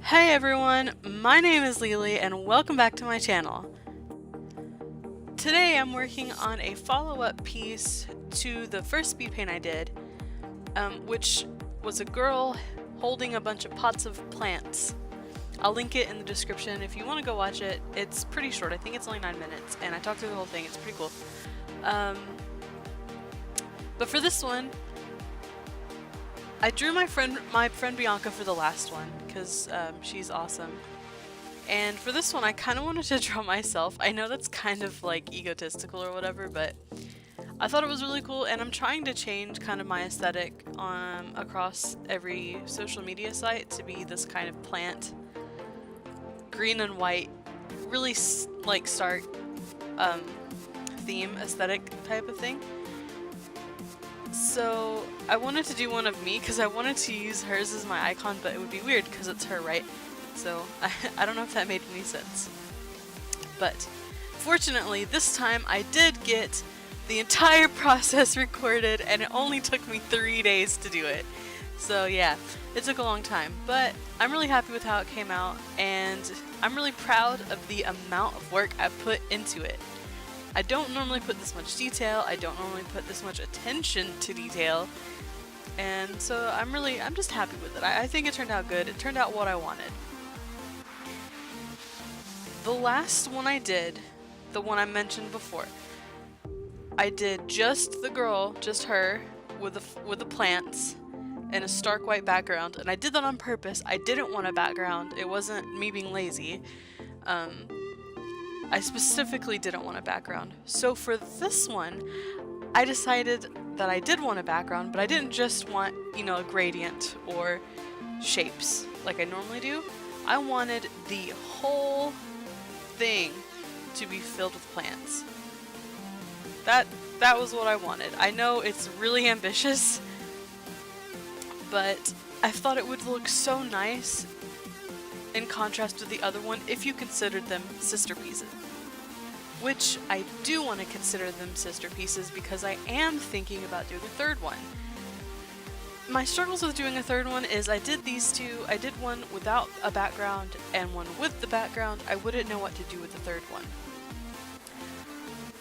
Hey everyone, my name is Lily and welcome back to my channel. Today I'm working on a follow-up piece to the first SpeedPaint I did, which was a girl holding a bunch of pots of plants. I'll link it in the description if you want to go watch it. It's pretty short, I think it's only 9 minutes, and I talked through the whole thing, it's pretty cool. But for this one, I drew my friend Bianca for the last one, because she's awesome. And for this one, I kind of wanted to draw myself. I know that's kind of like egotistical or whatever, but I thought it was really cool, and I'm trying to change kind of my aesthetic across every social media site to be this kind of plant, green and white, really like stark theme aesthetic type of thing. So I wanted to do one of me because I wanted to use hers as my icon, but it would be weird because it's her, right? So I don't know if that made any sense. But fortunately, this time I did get the entire process recorded, and it only took me 3 days to do it. So yeah, it took a long time, but I'm really happy with how it came out, and I'm really proud of the amount of work I put into it. I don't normally put this much detail, I don't normally put this much attention to detail, and so I'm just happy with it. I think it turned out good. It turned out what I wanted. The last one I did, the one I mentioned before, I did just the girl, just her, with the plants and a stark white background, and I did that on purpose. I didn't want a background. It wasn't me being lazy. I specifically didn't want a background. So for this one, I decided that I did want a background, but I didn't just want, you know, a gradient or shapes like I normally do. I wanted the whole thing to be filled with plants. That was what I wanted. I know it's really ambitious, but I thought it would look so nice in contrast to the other one if you considered them sister pieces. Which I do want to consider them sister pieces because I am thinking about doing a third one. My struggles with doing a third one is I did these two. I did one without a background and one with the background. I wouldn't know what to do with the third one.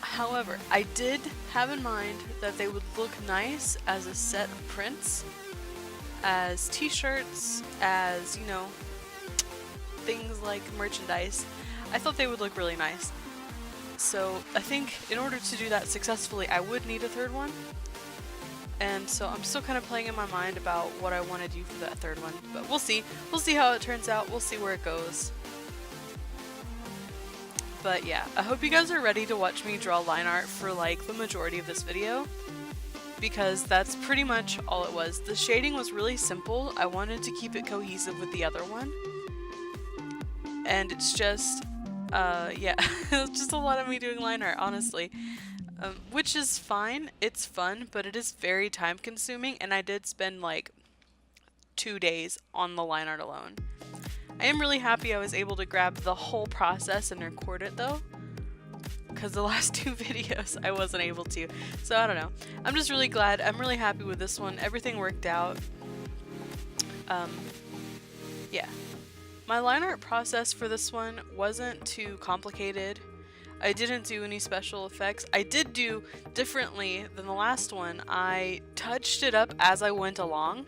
However, I did have in mind that they would look nice as a set of prints, as t-shirts, as, you know, things like merchandise. I thought they would look really nice. So I think in order to do that successfully, I would need a third one. And so I'm still kind of playing in my mind about what I want to do for that third one. But we'll see. We'll see how it turns out. We'll see where it goes. But yeah, I hope you guys are ready to watch me draw line art for like the majority of this video, because that's pretty much all it was. The shading was really simple. I wanted to keep it cohesive with the other one. And it's just, yeah, it's just a lot of me doing line art, honestly. Which is fine, it's fun, but it is very time consuming, and I did spend like 2 days on the line art alone. I am really happy I was able to grab the whole process and record it though, because the last 2 videos I wasn't able to. So I don't know. I'm just really glad. I'm really happy with this one. Everything worked out. Yeah. My line art process for this one wasn't too complicated. I didn't do any special effects. I did do differently than the last one. I touched it up as I went along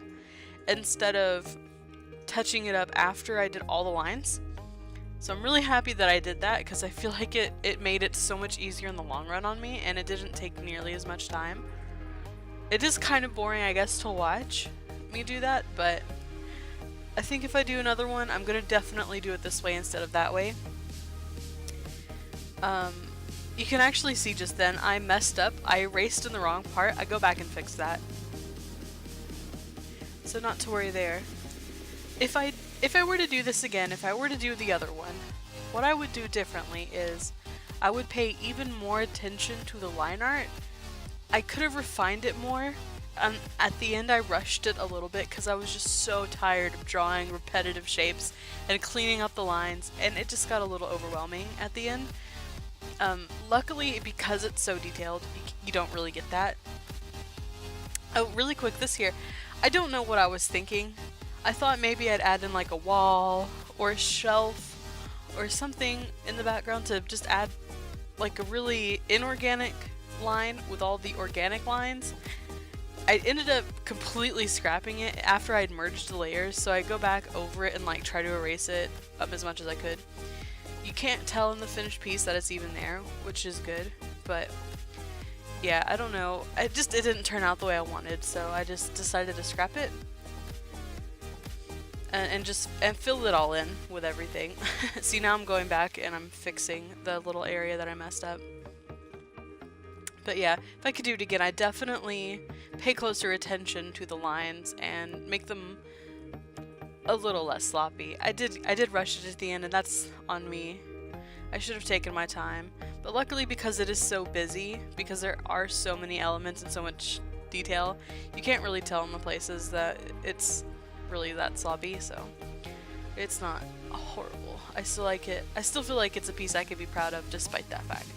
instead of touching it up after I did all the lines. So I'm really happy that I did that because I feel like it made it so much easier in the long run on me, and it didn't take nearly as much time. It is kind of boring, I guess, to watch me do that, but I think if I do another one, I'm gonna definitely do it this way instead of that way. You can actually see just then I messed up. I erased in the wrong part. I go back and fix that. So not to worry there. If I were to do this again, if I were to do the other one, what I would do differently is I would pay even more attention to the line art. I could have refined it more. At the end I rushed it a little bit because I was just so tired of drawing repetitive shapes and cleaning up the lines, and it just got a little overwhelming at the end. Luckily, because it's so detailed, you don't really get that. Oh, really quick, this here. I don't know what I was thinking. I thought maybe I'd add in like a wall or a shelf or something in the background to just add like a really inorganic line with all the organic lines. I ended up completely scrapping it after I'd merged the layers, so I go back over it and like try to erase it up as much as I could. You can't tell in the finished piece that it's even there, which is good, but yeah, I don't know. It didn't turn out the way I wanted, so I just decided to scrap it and fill it all in with everything. See, now I'm going back and I'm fixing the little area that I messed up. But yeah, if I could do it again, I'd definitely pay closer attention to the lines and make them a little less sloppy. I did rush it at the end, and that's on me. I should have taken my time. But luckily, because it is so busy, because there are so many elements and so much detail, you can't really tell in the places that it's really that sloppy, so it's not horrible. I still like it. I still feel like it's a piece I could be proud of despite that fact.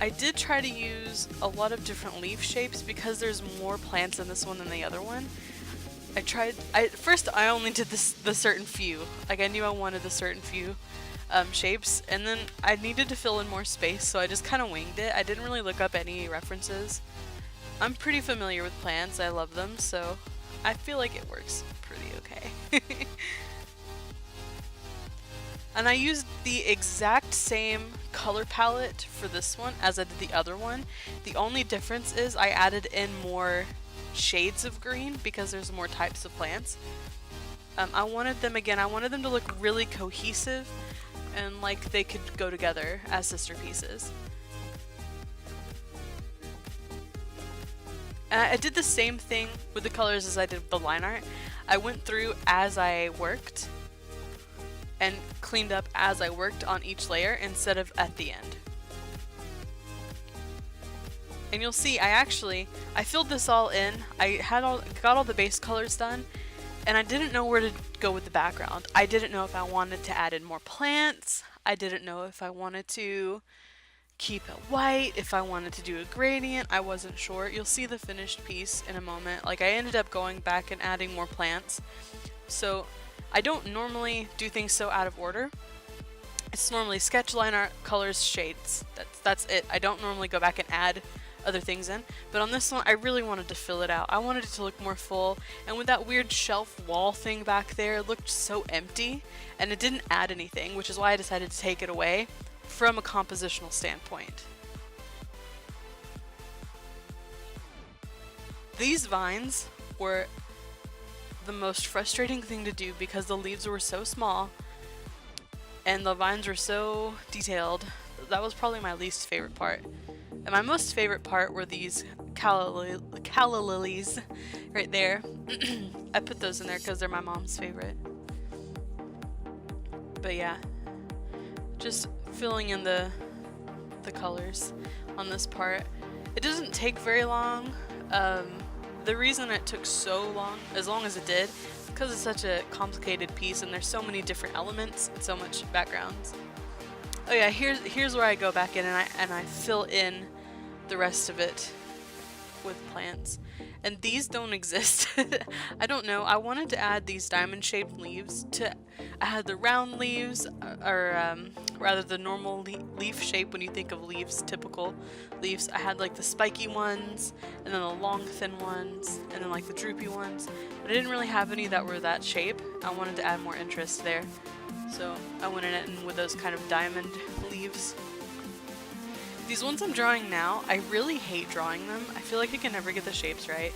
I did try to use a lot of different leaf shapes because there's more plants in this one than the other one. First I only did the certain few. Like, I knew I wanted the certain few shapes, and then I needed to fill in more space, so I just kind of winged it. I didn't really look up any references. I'm pretty familiar with plants, I love them, so I feel like it works pretty okay. And I used the exact same color palette for this one as I did the other one. The only difference is I added in more shades of green because there's more types of plants. I wanted them to look really cohesive and like they could go together as sister pieces. I did the same thing with the colors as I did with the line art. I went through as I worked and cleaned up as I worked on each layer instead of at the end. And you'll see I filled this all in. I got all the base colors done, and I didn't know where to go with the background. I didn't know if I wanted to add in more plants. I didn't know if I wanted to keep it white, if I wanted to do a gradient. I wasn't sure. You'll see the finished piece in a moment. Like, I ended up going back and adding more plants. So I don't normally do things so out of order. It's normally sketch, line art, colors, shades. That's it. I don't normally go back and add other things in, but on this one I really wanted to fill it out. I wanted it to look more full, and with that weird shelf wall thing back there, it looked so empty and it didn't add anything, which is why I decided to take it away from a compositional standpoint. These vines were the most frustrating thing to do because the leaves were so small and the vines were so detailed. That was probably my least favorite part. And my most favorite part were these calla lilies right there. I put those in there because they're my mom's favorite. But yeah, just filling in the colors on this part. It doesn't take very long. The reason it took so long, as long as it did, because it's such a complicated piece and there's so many different elements and so much backgrounds. Oh yeah, here's where I go back in and I fill in the rest of it with plants. And these don't exist. I don't know. I wanted to add these diamond-shaped leaves. I had the round leaves, or rather the normal leaf shape when you think of leaves, typical leaves. I had like the spiky ones, and then the long thin ones, and then like the droopy ones. But I didn't really have any that were that shape. I wanted to add more interest there. So I went in with those kind of diamond leaves. These ones I'm drawing now, I really hate drawing them. I feel like I can never get the shapes right.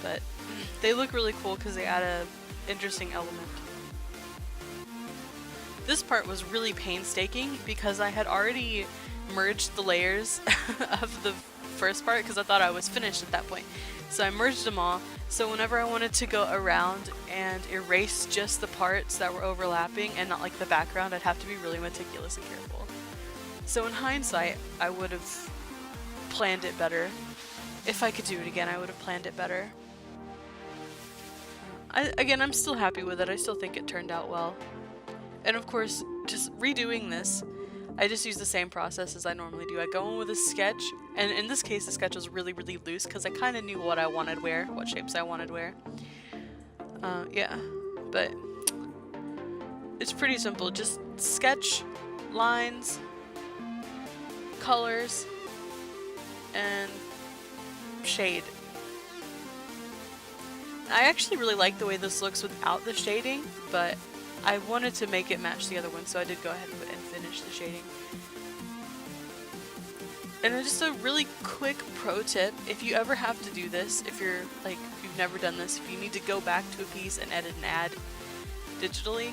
But they look really cool because they add an interesting element. This part was really painstaking because I had already merged the layers of the first part because I thought I was finished at that point. So I merged them all, so whenever I wanted to go around and erase just the parts that were overlapping and not like the background, I'd have to be really meticulous and careful. So in hindsight, I would have planned it better. If I could do it again, I would have planned it better. Again, I'm still happy with it. I still think it turned out well. And of course, just redoing this, I just use the same process as I normally do. I go in with a sketch, and in this case the sketch was really loose because I kind of knew what I wanted where, what shapes I wanted where. Yeah, but it's pretty simple. Just sketch, lines, colors, and shade. I actually really like the way this looks without the shading, but I wanted to make it match the other one, so I did go ahead and finish the shading. And then just a really quick pro tip, if you ever have to do this, if you're like, if you've never done this, if you need to go back to a piece and edit and add digitally,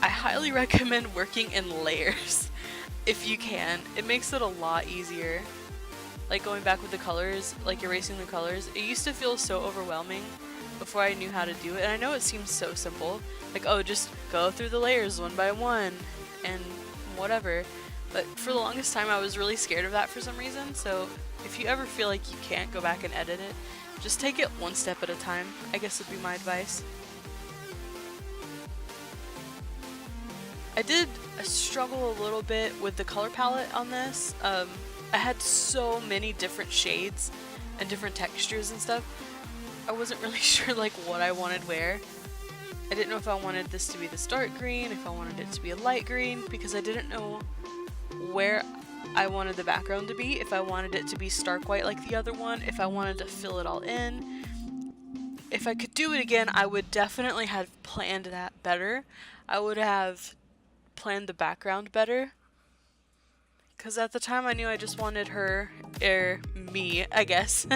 I highly recommend working in layers if you can. It makes it a lot easier. Like going back with the colors, like erasing the colors, it used to feel so overwhelming before I knew how to do it. And I know it seems so simple, like, oh, just go through the layers one by one and whatever. But for the longest time I was really scared of that for some reason, so if you ever feel like you can't go back and edit it, just take it one step at a time, I guess would be my advice. I did struggle a little bit with the color palette on this. I had so many different shades and different textures and stuff. I wasn't really sure like what I wanted where. I didn't know if I wanted this to be this dark green, if I wanted it to be a light green, because I didn't know where I wanted the background to be, if I wanted it to be stark white like the other one, if I wanted to fill it all in. If I could do it again, I would definitely have planned that better. I would have planned the background better, because at the time I knew I just wanted her, or me, I guess,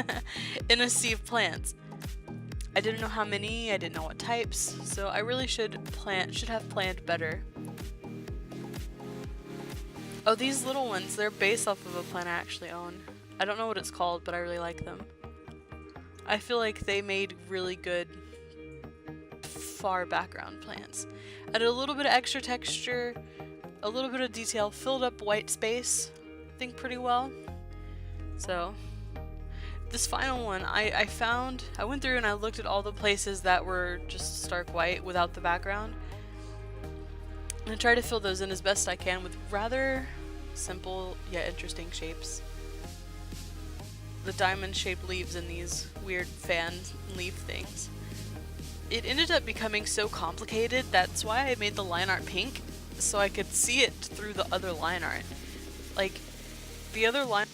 in a sea of plants. I didn't know how many, I didn't know what types, so I really should have planned better. Oh, these little ones, they're based off of a plant I actually own. I don't know what it's called, but I really like them. I feel like they made really good far background plants. Added a little bit of extra texture, a little bit of detail, filled up white space, I think pretty well. So this final one, I went through and I looked at all the places that were just stark white without the background, and I try to fill those in as best I can with rather simple yet interesting shapes. The diamond shaped leaves in these weird fan leaf things. It ended up becoming so complicated, that's why I made the line art pink, so I could see it through the other line art. Like, the other line,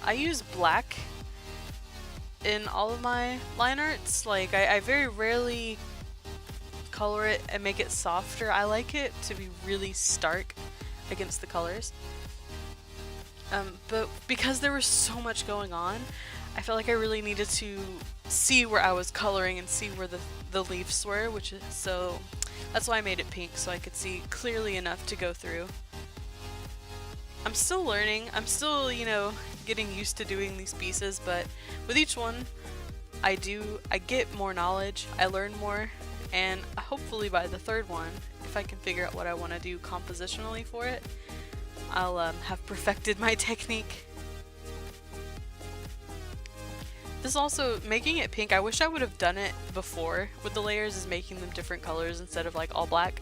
I use black in all of my line arts. Like, I very rarely color it and make it softer. I like it to be really stark against the colors. But because there was so much going on, I felt like I really needed to see where I was coloring and see where the leaves were, which is so that's why I made it pink, so I could see clearly enough to go through. I'm still learning, I'm still, you know, getting used to doing these pieces, but with each one I get more knowledge, I learn more, and hopefully by the third one, if I can figure out what I want to do compositionally for it, I'll have perfected my technique. This also, making it pink, I wish I would have done it before with the layers, is making them different colors instead of like all black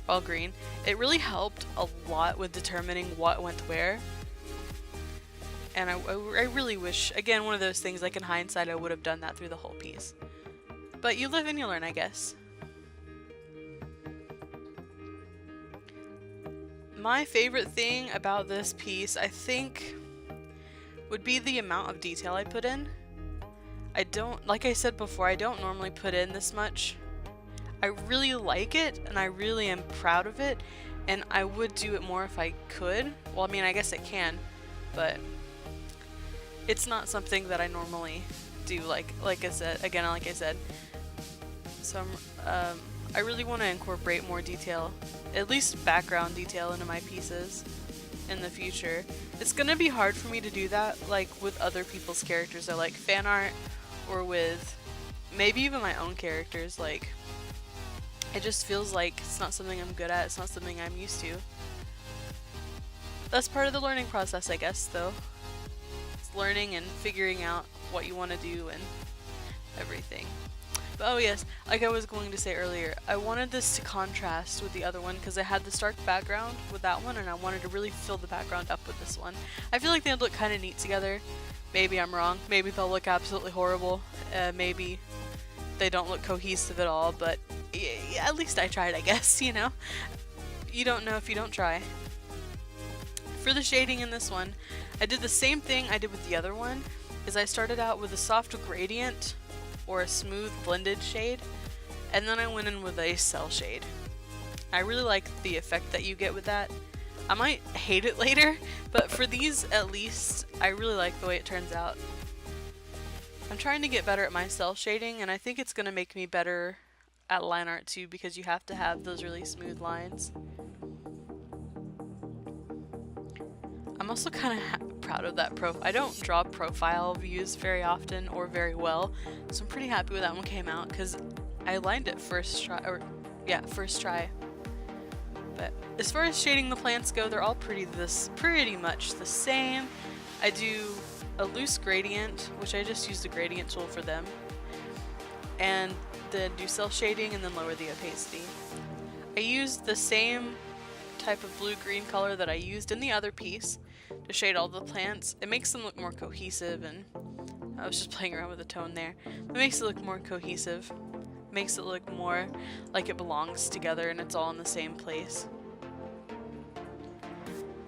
or all green. It really helped a lot with determining what went where. And I really wish, again, one of those things, like in hindsight, I would have done that through the whole piece. But you live and you learn, I guess. My favorite thing about this piece, I think, would be the amount of detail I put in. Like I said before, I don't normally put in this much. I really like it, and I really am proud of it, and I would do it more if I could. Well, I mean, I guess I can, but it's not something that I normally do, like I said. So I really want to incorporate more detail, at least background detail, into my pieces in the future. It's gonna be hard for me to do that, like with other people's characters, or like fan art, or with maybe even my own characters. Like, it just feels like it's not something I'm good at, it's not something I'm used to. That's part of the learning process, I guess, though. It's learning and figuring out what you want to do and everything. But oh yes, like I was going to say earlier, I wanted this to contrast with the other one because I had the dark background with that one and I wanted to really fill the background up with this one. I feel like they'd look kind of neat together. Maybe I'm wrong. Maybe they'll look absolutely horrible. Maybe they don't look cohesive at all, but yeah, at least I tried, I guess, you know? You don't know if you don't try. For the shading in this one, I did the same thing I did with the other one, is I started out with a soft gradient or a smooth blended shade, and then I went in with a cell shade. I really like the effect that you get with that. I might hate it later, but for these at least, I really like the way it turns out. I'm trying to get better at my cell shading, and I think it's going to make me better at line art too, because you have to have those really smooth lines. I'm also kind of proud of that profile. I don't draw profile views very often or very well, so I'm pretty happy with that one came out because I lined it first try, first try. But as far as shading the plants go, they're all pretty much the same. I do a loose gradient, which I just used the gradient tool for them, and then do cell shading and then lower the opacity. I used the same type of blue-green color that I used in the other piece to shade all the plants. It makes them look more cohesive, and I was just playing around with the tone there. It makes it look more cohesive. Makes it look more like it belongs together and it's all in the same place.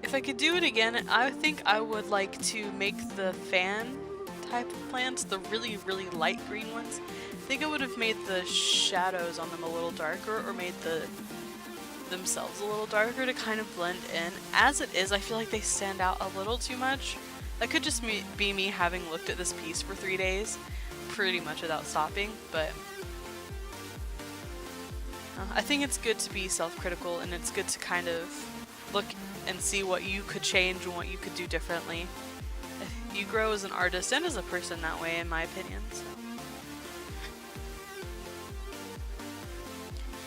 If I could do it again, I think I would like to make the fan type of plants, the really, really light green ones. I think I would have made the shadows on them a little darker, or made themselves a little darker to kind of blend in. As it is, I feel like they stand out a little too much. That could just be me having looked at this piece for 3 days, pretty much without stopping, but I think it's good to be self-critical, and it's good to kind of look and see what you could change and what you could do differently. You grow as an artist and as a person that way, in my opinion. So.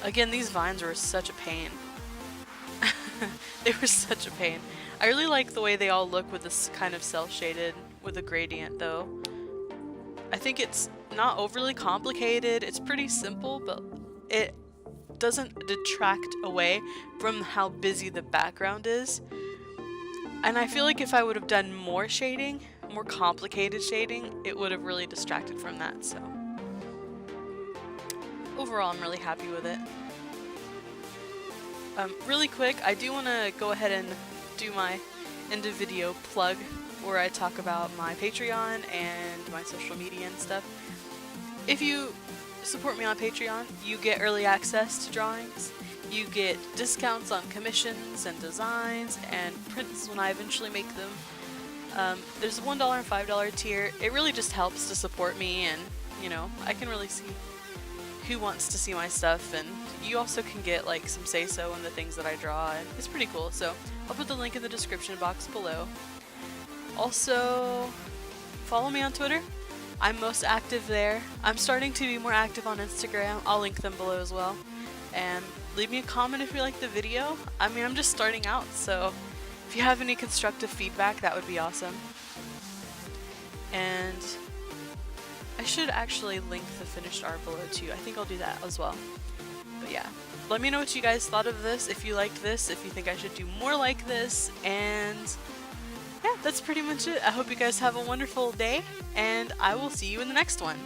Again, these vines were such a pain. They were such a pain. I really like the way they all look with this kind of cel-shaded with a gradient though. I think it's not overly complicated, it's pretty simple, but it doesn't detract away from how busy the background is. And I feel like if I would have done more shading, more complicated shading, it would have really distracted from that, so. Overall, I'm really happy with it. Really quick, I do want to go ahead and do my end of video plug where I talk about my Patreon and my social media and stuff. If you support me on Patreon, you get early access to drawings, you get discounts on commissions and designs and prints when I eventually make them. There's a $1 and $5 tier. It really just helps to support me, and you know, I can really see who wants to see my stuff, and you also can get like some say-so in the things that I draw, and it's pretty cool. So I'll put the link in the description box below. Also, follow me on Twitter. I'm most active there. I'm starting to be more active on Instagram. I'll link them below as well. And leave me a comment if you like the video. I mean, I'm just starting out, so if you have any constructive feedback, that would be awesome. And I should actually link the finished art below too. I think I'll do that as well. But yeah, let me know what you guys thought of this, if you liked this, if you think I should do more like this, and yeah, that's pretty much it. I hope you guys have a wonderful day, and I will see you in the next one.